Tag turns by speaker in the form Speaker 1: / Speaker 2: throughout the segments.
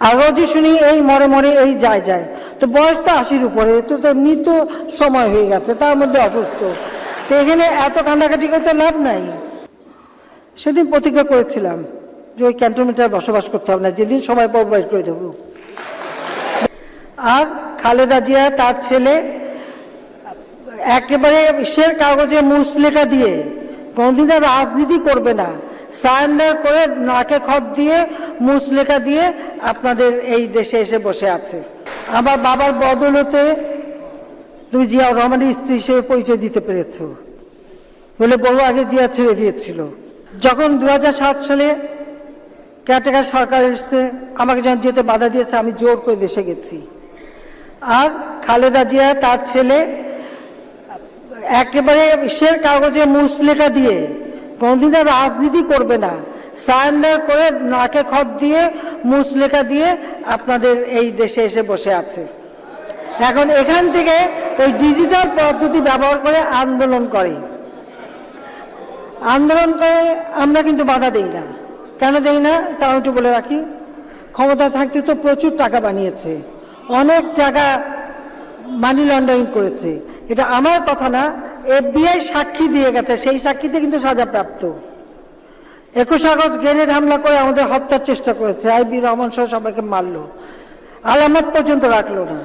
Speaker 1: আগেও যে শুনি এই মরে মরে এই যায় যায়, তো বয়স তো 80-র উপরে, তো এমনি তো সময় হয়ে গেছে, তার মধ্যে অসুস্থ, তো এখানে এত কান্নাকাটি করতে লাভ নাই। সেদিন প্রতিজ্ঞা করেছিলাম যে ওই ক্যান্টনমেন্টে বসবাস করতে হবে না, যেদিন সবাই বাইর করে দেব। আর খালেদা জিয়া তার ছেলে একেবারে ইসের কাগজে মুচলেখা দিয়ে কোনদিন আর রাজনীতি করবে না, সারেন্ডার করে নাকে খত দিয়ে মুচলেখা দিয়ে আপনাদের এই দেশে এসে বসে আছে। আমার বাবার বদৌলতে তুমি জিয়াউর রহমানের স্ত্রী হিসেবে পরিচয় দিতে পেরেছ বলে বহু আগে জিয়া ছেড়ে দিয়েছিল। যখন 2007 সালে কেয়ারটেকার সরকার এসছে, আমাকে যখন যেতে বাধা দিয়েছে, আমি জোর করে দেশে গেছি। আর খালেদা জিয়া তার ছেলে একেবারে ইসের কাগজে মুচলেখা দিয়ে কোনদিন আর রাজনীতি করবে না, সারেন্ডার করে নাকে খত দিয়ে মুচলেখা দিয়ে আপনাদের এই দেশে এসে বসে আছে। এখন এখান থেকে ওই ডিজিটাল পদ্ধতি ব্যবহার করে আন্দোলন করে। আমরা কিন্তু বাধা দেই না। কেন দেই না তাও একটু বলে রাখি। ক্ষমতা থাকতে তো প্রচুর টাকা বানিয়েছে, অনেক টাকা মানি লন্ডারিং করেছে। এটা আমার কথা না, FBI সাক্ষী দিয়ে গেছে, সেই সাক্ষীতে কিন্তু সাজাপ্রাপ্ত। 21 আগস্ট গ্রেনেড হামলা করে আমাদের হত্যার চেষ্টা করেছে, আইবি রহমান সহ সবাইকে মারলো, আলামত পর্যন্ত রাখলো না।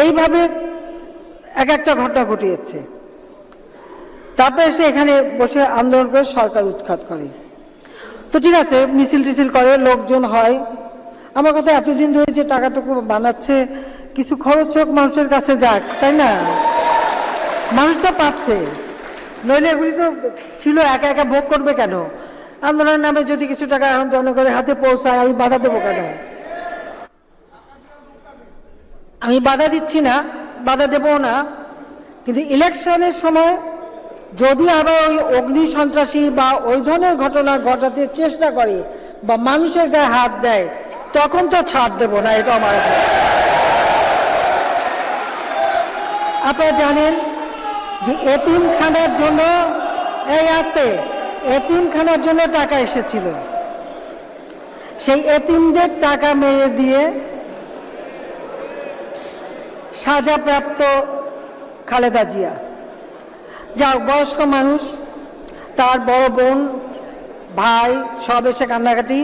Speaker 1: এইভাবে এক একটা ঘটনা ঘটিয়েছে। তারপরে সে এখানে বসে আন্দোলন করে সরকার উৎখাত করে। তো ঠিক আছে, মিছিল টিছিল করে, লোকজন হয়। আমার কথা, এতদিন ধরে যে টাকাটুকু বানাচ্ছে, কিছু খরচ হোক, মানুষের কাছে যাক, তাই না? মানুষ তো পাচ্ছে, নইলে এগুলি তো ছিল একা একা ভোগ করবে কেন? আন্দোলনের নামে যদি কিছু টাকা এখন জনগণের হাতে পৌঁছায়, আমি বাধা দেবো কেন? আমি বাধা দিচ্ছি না, বাধা দেবো না। কিন্তু ইলেকশনের সময় যদি আবার ওই অগ্নি সন্ত্রাসী বা ওই ধরনের ঘটনা ঘটাতে চেষ্টা করে বা মানুষের গায়ে হাত দেয়, তখন তো ছাড় দেব না, এটা আমার। আপনারা জানেন যে এতিমখানার জন্য এতিমখানার জন্য টাকা এসেছিল, সেই এতিমদের টাকা মেরে দিয়ে সাজাপ্রাপ্ত খালেদা জিয়া, যা বয়স্ক মানুষ, তার বড় বোন ভাই সব এসে কান্নাকাটি।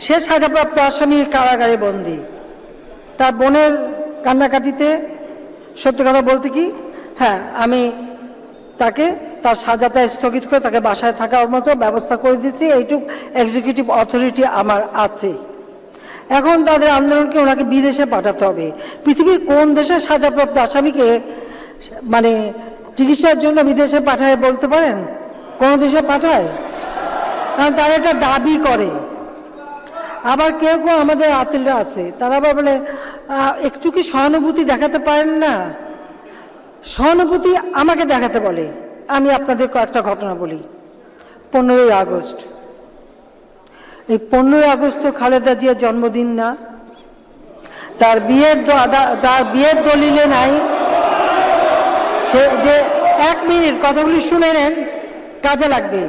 Speaker 1: সে সাজাপ্রাপ্ত আসামি, কারাগারে বন্দী। তার বোনের কান্নাকাটিতে সত্যি কথা বলতে কি, হ্যাঁ, আমি তাকে তার সাজাটা স্থগিত করে তাকে বাসায় থাকার মতো ব্যবস্থা করে দিচ্ছি, এইটুক এক্সিকিউটিভ অথরিটি আমার আছে। এখন তাদের আন্দোলনকে ওনাকে বিদেশে পাঠাতে হবে। পৃথিবীর কোন দেশে সাজাপ্রাপ্ত আসামিকে মানে চিকিৎসার জন্য বিদেশে পাঠায় বলতে পারেন? কোন দেশে পাঠায়? কারণ তারা এটা দাবি করে। আবার কেউ কেউ আমাদের আতিলরা আছে, তারা আবার বলে একটু কি সহানুভূতি দেখাতে পারেন না? সহানুভূতি আমাকে দেখাতে বলে। আমি আপনাদের কয়েকটা ঘটনা বলি। 15ই আগস্ট, এই 15ই আগস্ট তো খালেদা জিয়ার জন্মদিন না, তার বিয়ের দলিলে নাই। সে যে 1 মিনিট কথাগুলি শুনে নেন, কাজে লাগবে।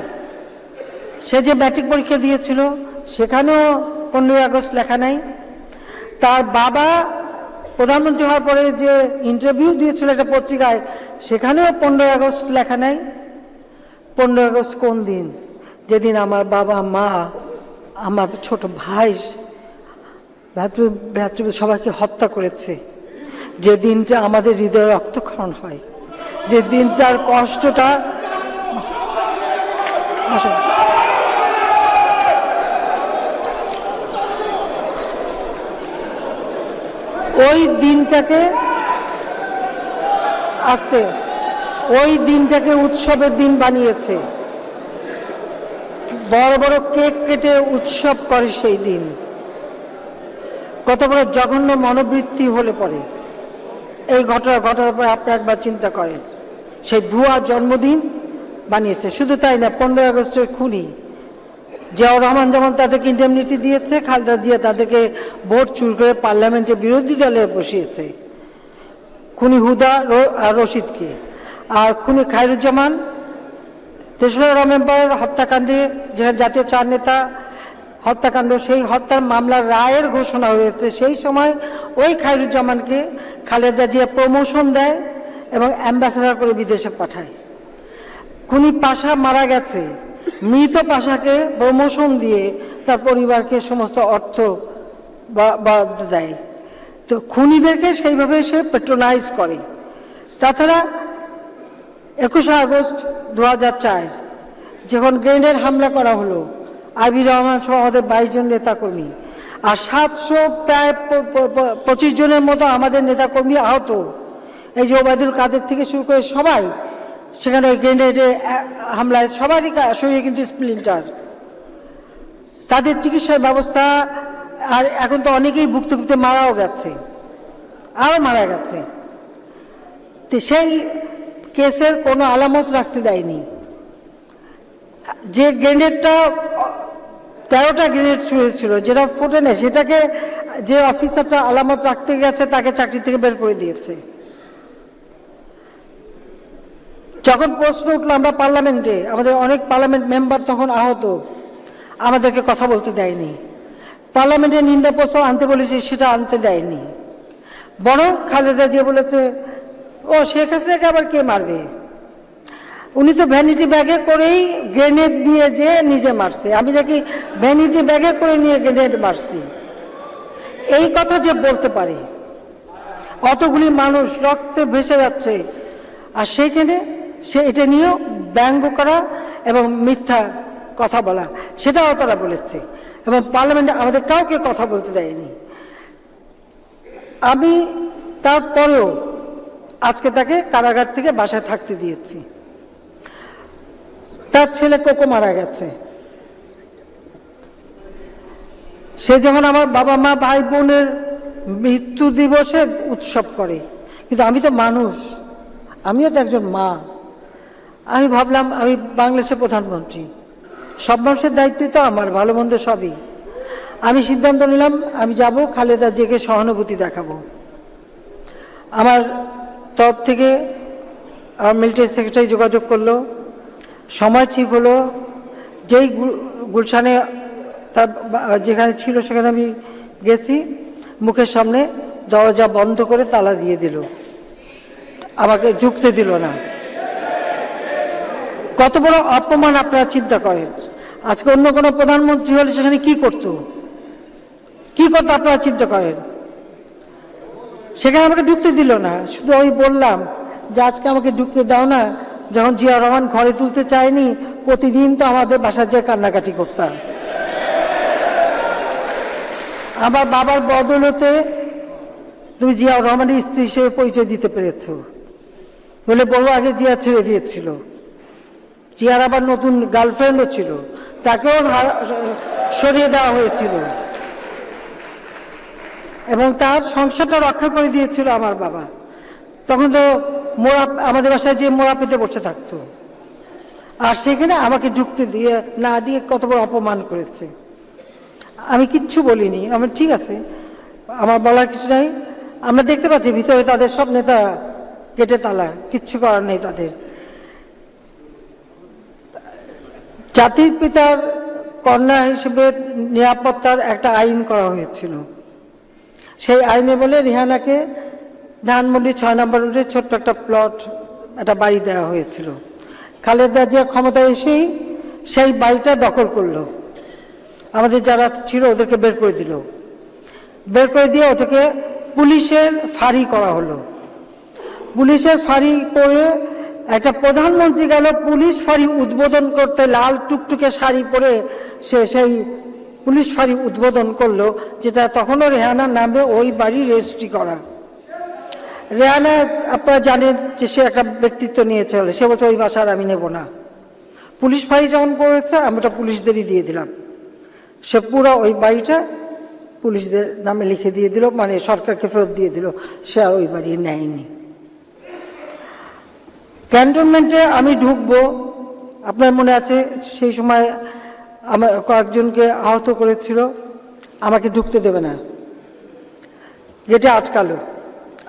Speaker 1: সে যে ম্যাট্রিক পরীক্ষা দিয়েছিল, সেখানেও 15ই আগস্ট লেখা নাই। তার বাবা প্রধানমন্ত্রী হওয়ার পরে যে ইন্টারভিউ দিয়েছিল একটা পত্রিকায়, সেখানেও 15ই আগস্ট লেখা নাই। 15ই আগস্ট কোন দিন? যেদিন আমার বাবা মা, আমার ছোট ভাই, সবাইকে হত্যা করেছে, যে দিনটা আমাদের হৃদয়ে রক্তক্ষরণ হয়, যে দিনটার কষ্টটা। ওই দিনটাকে উৎসবের দিন বানিয়েছে, বড় বড় কেক কেটে উৎসব করে সেই দিন। কত বড় জঘন্য মনোবৃত্তি হলে পরে এই ঘটনার পরে আপনি একবার চিন্তা করেন। সেই ভুয়া জন্মদিন বানিয়েছে। শুধু তাই না, 15ই আগস্টের খুনি জিয়াউর রহমান যেমন তাদেরকে ইন্ডেমনিটি দিয়েছে, খালেদা জিয়া তাদেরকে ভোট চুর করে পার্লামেন্টে বিরোধী দলে বসিয়েছে। খুনি হুদা রশিদকে, আর খুনি খায়রুজ্জামান 3রা নভেম্বর হত্যাকাণ্ডে, যে জাতীয় 4 নেতা হত্যাকাণ্ড, সেই হত্যার মামলার রায়ের ঘোষণা হয়েছে, সেই সময় ওই খায়রুজ্জামানকে খালেদা জিয়া প্রমোশন দেয় এবং অ্যাম্বাসেডর করে বিদেশে পাঠায়। খুনি পাশা মারা গেছে, মৃত পাশাকে প্রমোশন দিয়ে তার পরিবারকে সমস্ত অর্থ বরাদ্দ দেয়। তো খুনিদেরকে সেইভাবে সে পেট্রোনাইজ করে। তাছাড়া 21 আগস্ট 2004 যখন গ্রেনেড হামলা করা হলো, আবির রহমান সহ আমাদের 22 জন নেতাকর্মী আর 700 প্রায় 25 জনের মতো আমাদের নেতাকর্মী আহত। এই যে ওবায়দুল কাদের থেকে শুরু করে সবাই সেখানে ওই গ্রেনেডের হামলায় সবারই শরীরে কিন্তু স্প্লিন্টার। তাদের চিকিৎসার ব্যবস্থা, আর এখন তো অনেকেই ভুক্তভুক্তি মারাও গেছে, আরও মারা গেছে। তো সেই কেসের কোনো আলামত রাখতে দেয়নি। যে গ্রেনেডটা 13টা গ্রেনেড ছুঁড়েছিল, যেটা ফুটে নেয়, সেটাকে যে অফিসারটা আলামত রাখতে গেছে তাকে চাকরি থেকে বের করে দিয়েছে। যখন প্রশ্ন উঠলো আমরা পার্লামেন্টে, আমাদের অনেক পার্লামেন্ট মেম্বার তখন আহত, আমাদেরকে কথা বলতে দেয়নি। পার্লামেন্টে নিন্দা প্রস্তাব আনতে বলেছে, সেটা আনতে দেয়নি। বরং খালেদা জিয়া বলেছে, ও শেখ হাসিনাকে আবার কে মারবে, উনি তো ভ্যানিটি ব্যাগে করেই গ্রেনেড দিয়ে যে নিজে মারছে, আমি নাকি ভ্যানিটি ব্যাগে করে নিয়ে গ্রেনেড মারছি। এই কথা যে বলতে পারে, অতগুলি মানুষ রক্তে ভেসে যাচ্ছে, আর সেখানে সে এটা নিয়েও ব্যঙ্গ করা এবং মিথ্যা কথা বলা, সেটাও তারা বলেছে। এবং পার্লামেন্টে আমাদের কাউকে কথা বলতে দেয়নি। আমি তারপরেও আজকে তাকে কারাগার থেকে বাসায় থাকতে দিয়েছি। তার ছেলে কোকো মারা গেছে, সে যখন আমার বাবা মা ভাই বোনের মৃত্যু দিবসে উৎসব করে, কিন্তু আমি তো মানুষ, আমিও তো একজন মা। আমি ভাবলাম আমি বাংলাদেশের প্রধানমন্ত্রী, সব মানুষের দায়িত্বই তো আমার, ভালো মন্দ সবই। আমি সিদ্ধান্ত নিলাম আমি যাব, খালেদা জিয়াকে সহানুভূতি দেখাবো। আমার তরফ থেকে আমার মিলিটারি সেক্রেটারি যোগাযোগ করলো, সময় ঠিক হলো। যেই গুলশানে তার যেখানে ছিল সেখানে আমি গেছি, মুখের সামনে দরজা বন্ধ করে তালা দিয়ে দিল, আমাকে ঢুকতে দিল না। কত বড় অপমান আপনারা চিন্তা করেন। আজকে অন্য কোনো প্রধানমন্ত্রী হলে সেখানে কি করতো আপনারা চিন্তা করেন। সেখানে আমাকে ঢুকতে দিল না, শুধু আমি বললাম যে আজকে আমাকে ঢুকতে দাও না। যখন জিয়া রহমান ঘরে তুলতে চায়নি, প্রতিদিন তো আমাদের বাসায় যেয়ে কান্নাকাটি করতাম। আমার বাবার বদৌলতে তুমি জিয়া রহমানের স্ত্রী হিসেবে পরিচয় দিতে পেরেছ বলে বড় আগে জিয়া ছেড়ে দিয়েছিল। জিয়ার আবার নতুন গার্লফ্রেন্ডও ছিল, তাকেও সরিয়ে দেওয়া হয়েছিল এবং তার সংসারটা রক্ষা করে দিয়েছিল আমার বাবা। তখন তো মোড়া আমাদের বাসায় যে মোড়া পেতে বসে থাকতো, আর সেখানে আমাকে ঢুকতে দিয়ে না দিয়ে কত বড় অপমান করেছে। আমি কিচ্ছু বলিনি, আমার ঠিক আছে, আমার বলার কিছু নাই। আমরা দেখতে পাচ্ছি ভিতরে তাদের সব নেতা গেটে তালা, কিচ্ছু করার নেই তাদের। জাতির পিতার কন্যা হিসেবে নিরাপত্তার একটা আইন করা হয়েছিল। সেই আইনে বলে রিহানাকে ধানমন্ডি 6 নম্বর রোডে ছোট্ট একটা প্লট, একটা বাড়ি দেওয়া হয়েছিল। খালেদা জিয়া ক্ষমতায় এসেই সেই বাড়িটা দখল করলো, আমাদের যারা ছিল ওদেরকে বের করে দিল। বের করে দিয়ে ওটাকে পুলিশের ফাঁড়ি করা হলো। পুলিশের ফাঁড়ি করে একটা প্রধানমন্ত্রী গেল পুলিশ ফাঁড়ি উদ্বোধন করতে, লাল টুকটুকে শাড়ি পরে সে সেই পুলিশ ফাঁড়ি উদ্বোধন করলো, যেটা তখনও রেহানার নামে ওই বাড়ি রেজিস্ট্রি করা। রেহানা আপনারা জানেন যে সে একটা ব্যক্তিত্ব নিয়ে চলে, সে বলছে ওই বাসার আমি নেব না। পুলিশ ফাঁড়ি যখন করেছে আমি ওটা পুলিশদেরই দিয়ে দিলাম। সে পুরো ওই বাড়িটা পুলিশদের নামে লিখে দিয়ে দিল, মানে সরকারকে ফেরত দিয়ে দিল, সে আর ওই বাড়ি নেয়নি। ক্যান্টনমেন্টে আমি ঢুকবো, আপনার মনে আছে সেই সময় আমার কয়েকজনকে আহত করেছিল, আমাকে ঢুকতে দেবে না, গেটে আটকালো।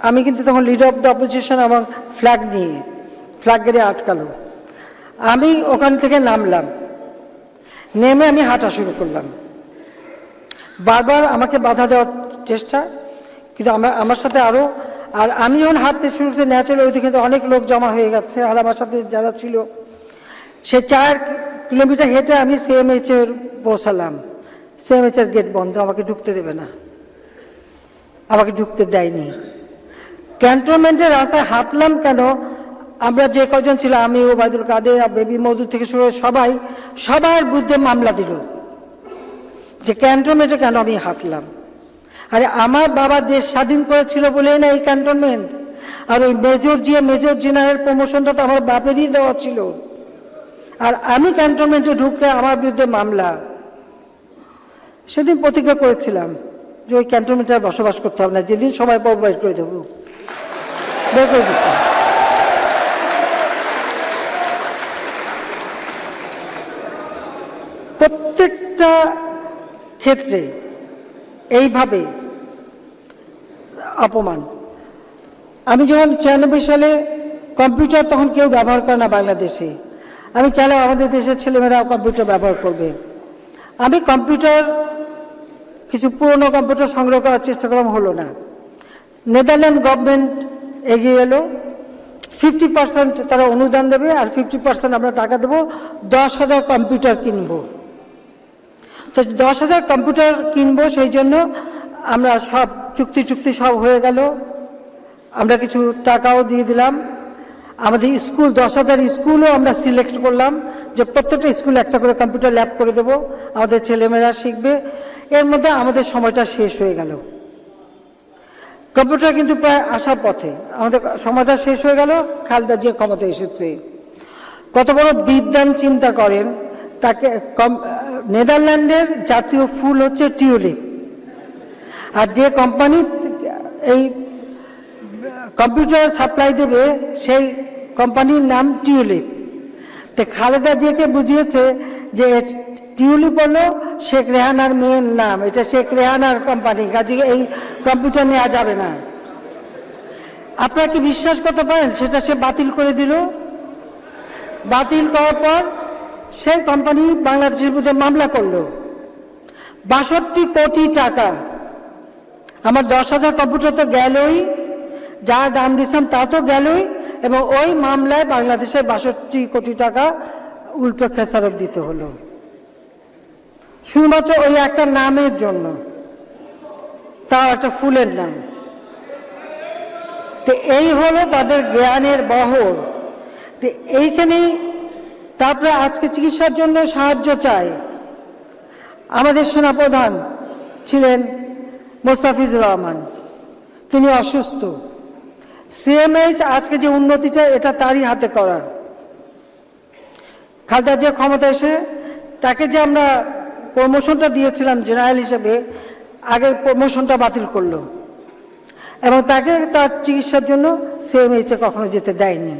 Speaker 1: আমি কিন্তু তখন লিডার অফ দ্য অপোজিশন এবং ফ্ল্যাগ নিয়ে ফ্ল্যাগ গেটে আটকালো। আমি ওখান থেকে নামলাম, নেমে আমি হাঁটা শুরু করলাম। বারবার আমাকে বাধা দেওয়ার চেষ্টা, কিন্তু আমার সাথে আরও, আর আমি যখন হাঁটতে শুরু করছি ন্যাচারালি ওই দিকে অনেক লোক জমা হয়ে গেছে, আর আমার সাথে যারা ছিল সে 4 কিলোমিটার হেঁটে আমি CMH এর পৌঁছালাম। CMH এর গেট বন্ধ, আমাকে ঢুকতে দেবে না, আমাকে ঢুকতে দেয়নি। ক্যান্টনমেন্টের রাস্তায় হাঁটলাম কেন, আমরা যে কজন ছিল, আমি, ওবায়দুল কাদের, বেবি মধু থেকে শুরু সবার বিরুদ্ধে মামলা দিল যে ক্যান্টনমেন্টে কেন আমি হাঁটলাম। আরে আমার বাবা দেশ স্বাধীন করেছিল বলেই না এই ক্যান্টনমেন্ট, আর ওই মেজর জেনারেল প্রমোশনটা তো আমার বাপেরই দেওয়া ছিল, আর আমি ক্যান্টনমেন্টে ঢুকলে আমার বিরুদ্ধে মামলা। সেদিন প্রতিজ্ঞা করেছিলাম যে ওই ক্যান্টনমেন্টে আর বসবাস করতে হবে না, যেদিন সবাই বের করে দেবো, বের করে দিতাম। প্রত্যেকটা ক্ষেত্রে এইভাবে অপমান। আমি যখন 96 সালে, কম্পিউটার তখন কেউ ব্যবহার করে না বাংলাদেশে, আমি চাইলাম আমাদের দেশের ছেলেমেয়েরাও কম্পিউটার ব্যবহার করবে। আমি কম্পিউটার, কিছু পুরনো কম্পিউটার সংগ্রহ করার চেষ্টা করলাম, হলো না। নেদারল্যান্ড গভর্নমেন্ট এগিয়ে এলো, 50% তারা অনুদান দেবে আর 50% আমরা টাকা দেবো, 10,000 কম্পিউটার কিনবো। তো 10,000 কম্পিউটার কিনবো, সেই জন্য আমরা সব চুক্তি সব হয়ে গেল, আমরা কিছু টাকাও দিয়ে দিলাম। আমাদের স্কুল 10,000 স্কুলও আমরা সিলেক্ট করলাম যে প্রত্যেকটা স্কুলে একটা করে কম্পিউটার ল্যাব করে দেবো, আমাদের ছেলেমেয়েরা শিখবে। এর মধ্যে আমাদের সময়টা শেষ হয়ে গেল, কম্পিউটার কিন্তু প্রায় আসার পথে, আমাদের সময়টা শেষ হয়ে গেল। খালেদা জিয়া ক্ষমতায় এসেছে, কত বড় বিদ্বান চিন্তা করেন, তাকে নেদারল্যান্ডের জাতীয় ফুল হচ্ছে টিউলিপ, আর যে কোম্পানি এই কম্পিউটার সাপ্লাই দেবে সেই কোম্পানির নাম টিউলিপ। তো খালেদা জিয়াকে বুঝিয়েছে যে টিউলিপ হলো শেখ রেহানার মেয়ের নাম, এটা শেখ রেহানার কোম্পানি, কাজে এই কম্পিউটার নেওয়া যাবে না। আপনারা কি বিশ্বাস করতে পারেন, সেটা সে বাতিল করে দিল। বাতিল করার পর সেই কোম্পানি বাংলাদেশের বিরুদ্ধে মামলা করলো, 62 কোটি টাকা। আমার 10,000 কম্পিউটার তো গেলই, যা দাম দিয়েছিলাম তা তো গেলই, এবং ওই মামলায় বাংলাদেশের 62 কোটি টাকা উল্টো খেসারত দিতে হলো, শুধুমাত্র ওই একটা নামের জন্য, তাও একটা ফুলের নাম। তো এই হলো তাদের জ্ঞানের বহর। তো এইখানেই তারপরে আজকে চিকিৎসার জন্য সাহায্য চাই। আমাদের সেনাপ্রধান ছিলেন মোস্তাফিজুর রহমান, তিনি অসুস্থ। CMH আজকে যে উন্নতি চায় এটা তারই হাতে করা। খালেদা জিয়া ক্ষমতা এসে তাকে যে আমরা প্রমোশনটা দিয়েছিলাম জেনারেল হিসেবে, আগের প্রমোশনটা বাতিল করলো, এবং তাকে তার চিকিৎসার জন্য CMH কখনো যেতে দেয়নি।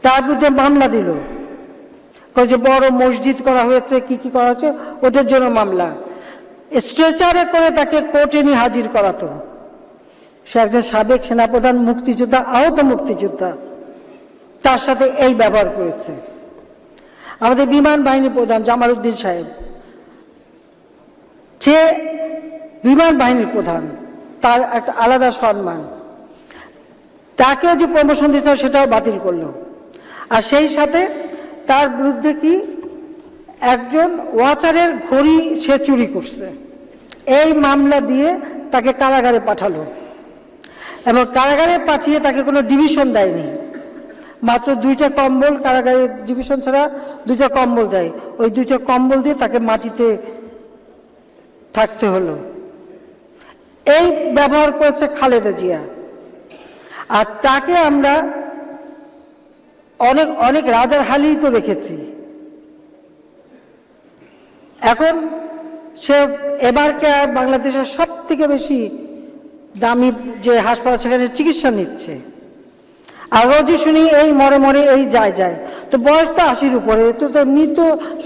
Speaker 1: তার বিরুদ্ধে মামলা দিল, যে বড় মসজিদ করা হয়েছে, কি করা হয়েছে, ওটার জন্য মামলা। স্ট্রেচারে করে তাকে কোর্টে নিয়ে হাজির করাতো। সে একজন সাবেক সেনাপ্রধান, মুক্তিযোদ্ধা, আহত মুক্তিযোদ্ধা, তার সাথে এই ব্যবহার করেছে। আমাদের বিমান বাহিনী প্রধান জামাল উদ্দিন সাহেব, যে বিমান বাহিনীর প্রধান, তার একটা আলাদা সম্মান, তাকেও যে প্রমোশন দিতে সেটাও বাতিল করলো। আর সেই সাথে তার বিরুদ্ধে কি, একজন ওয়াচারের ঘড়ি সে চুরি করছে, এই মামলা দিয়ে তাকে কারাগারে পাঠালো, এবং কারাগারে পাঠিয়ে তাকে কোনো ডিভিশন দেয়নি, মাত্র 2টা কম্বল, কারাগারে ডিভিশন ছাড়া 2টা কম্বল দেয়, ওই 2টা কম্বল দিয়ে তাকে মাটিতে থাকতে হলো। এই ব্যবহার করেছে খালেদা জিয়া। আর তাকে আমরা অনেক অনেক রাজার হালেই তো রেখেছি। এখন সে এবারকে বাংলাদেশের সব থেকে বেশি দামি যে হাসপাতাল, সেখানে চিকিৎসা নিচ্ছে। আর রোজই শুনি এই মরে এই যায়। তো বয়স তো 80-র উপরে, তো মৃত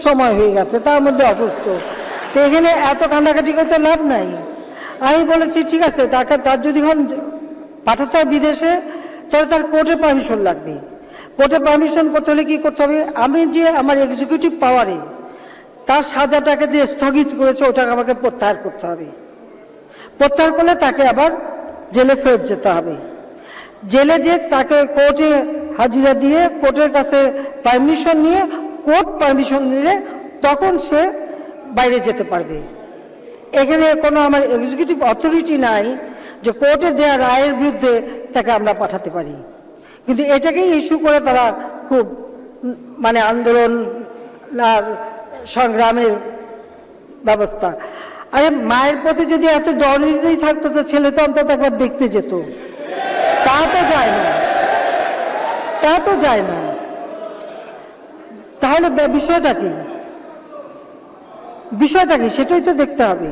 Speaker 1: সময় হয়ে গেছে, তার মধ্যে অসুস্থ। তো এখানে এত কান্নাকাটি করতে লাভ নাই। আমি বলেছি ঠিক আছে, তার যদি পাঠাতে হয় বিদেশে, তাহলে তার কোর্টের পারমিশন লাগবে। কোর্টে পারমিশন করতে হলে কি করতে হবে, আমি যে আমার এক্সিকিউটিভ পাওয়ারে তার সাজাটাকে যে স্থগিত করেছে ওটাকে আমাকে প্রত্যাহার করতে হবে। প্রত্যাহার করলে তাকে আবার জেলে ফেরত যেতে হবে। জেলে যে তাকে কোর্টে হাজিরা দিয়ে কোর্টের কাছে পারমিশন নিয়ে, কোর্ট পারমিশন দিলে তখন সে বাইরে যেতে পারবে। এখানে কোনো আমার এক্সিকিউটিভ অথরিটি নাই যে কোর্টে দেওয়া রায়ের বিরুদ্ধে তাকে আমরা পাঠাতে পারি। কিন্তু এটাকেই ইস্যু করে তারা খুব মানে আন্দোলন আর সংগ্রামের ব্যবস্থা। আরে মায়ের প্রতি যদি এত দরদি থাকতো তো ছেলে তো অন্তত একবার দেখতে যেত। তা তো যায় না, তা তো যায় না। তাহলে বিষয়টা কি, বিষয়টা কি সেটাই তো দেখতে হবে।